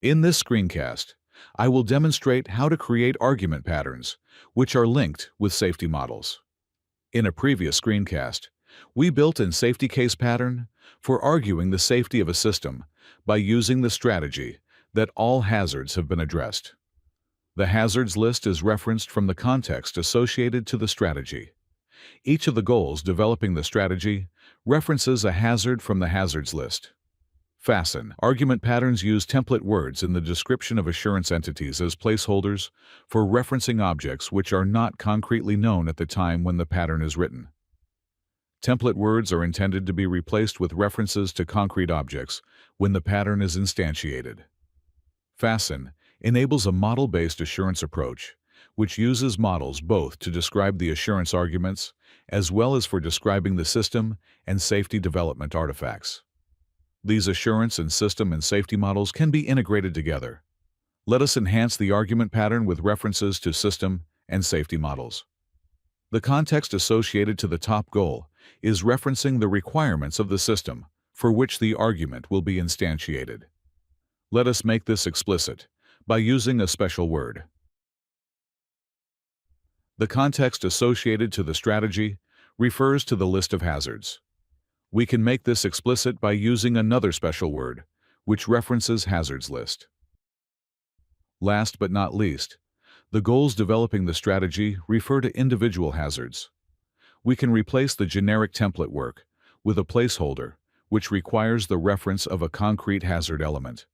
In this screencast, I will demonstrate how to create argument patterns, which are linked with safety models. In a previous screencast, we built a safety case pattern for arguing the safety of a system by using the strategy that all hazards have been addressed. The hazards list is referenced from the context associated to the strategy. Each of the goals developing the strategy references a hazard from the hazards list. FASTEN argument patterns use template words in the description of assurance entities as placeholders for referencing objects which are not concretely known at the time when the pattern is written. Template words are intended to be replaced with references to concrete objects when the pattern is instantiated. FASTEN enables a model-based assurance approach, which uses models both to describe the assurance arguments as well as for describing the system and safety development artifacts. These assurance and system and safety models can be integrated together. Let us enhance the argument pattern with references to system and safety models. The context associated to the top goal is referencing the requirements of the system for which the argument will be instantiated. Let us make this explicit by using a special word. The context associated to the strategy refers to the list of hazards. We can make this explicit by using another special word, which references hazards list. Last but not least, the goals developing the strategy refer to individual hazards. We can replace the generic template work with a placeholder, which requires the reference of a concrete hazard element.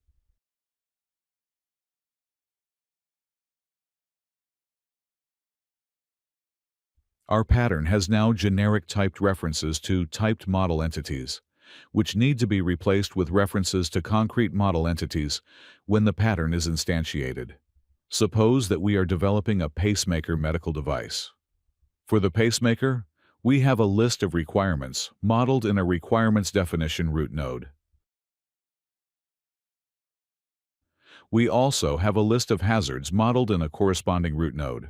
Our pattern has now generic typed references to typed model entities, which need to be replaced with references to concrete model entities when the pattern is instantiated. Suppose that we are developing a pacemaker medical device. For the pacemaker, we have a list of requirements modeled in a requirements definition root node. We also have a list of hazards modeled in a corresponding root node.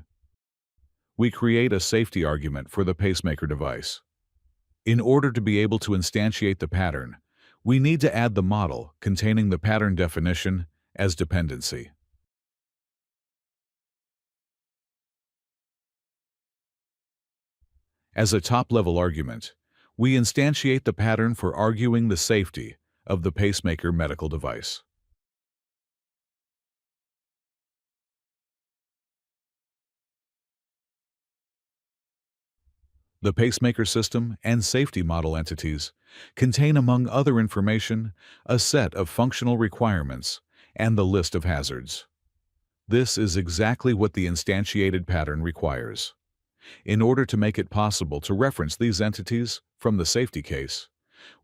We create a safety argument for the pacemaker device. In order to be able to instantiate the pattern, we need to add the model containing the pattern definition as dependency. As a top-level argument, we instantiate the pattern for arguing the safety of the pacemaker medical device. The pacemaker system and safety model entities contain, among other information, a set of functional requirements and the list of hazards. This is exactly what the instantiated pattern requires. In order to make it possible to reference these entities from the safety case,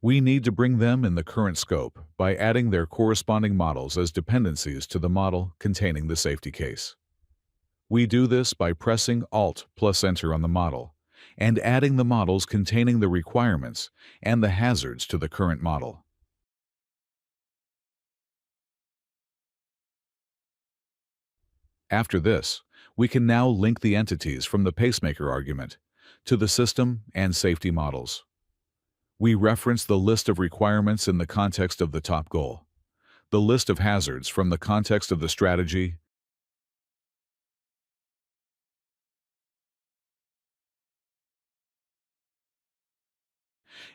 we need to bring them in the current scope by adding their corresponding models as dependencies to the model containing the safety case. We do this by pressing Alt plus Enter on the model and adding the models containing the requirements and the hazards to the current model. After this, we can now link the entities from the pacemaker argument to the system and safety models. We reference the list of requirements in the context of the top goal, the list of hazards from the context of the strategy,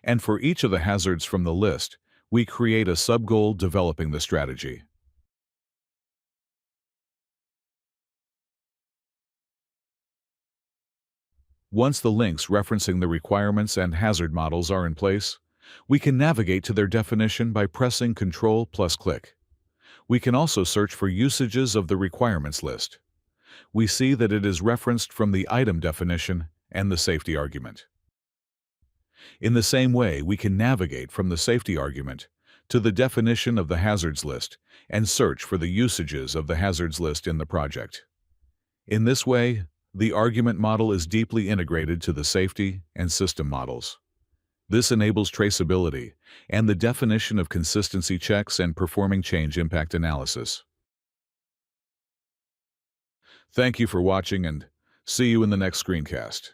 and for each of the hazards from the list, we create a sub-goal developing the strategy. Once the links referencing the requirements and hazard models are in place, we can navigate to their definition by pressing Ctrl plus click. We can also search for usages of the requirements list. We see that it is referenced from the item definition and the safety argument. In the same way, we can navigate from the safety argument to the definition of the hazards list and search for the usages of the hazards list in the project. In this way, the argument model is deeply integrated to the safety and system models. This enables traceability and the definition of consistency checks and performing change impact analysis. Thank you for watching and see you in the next screencast.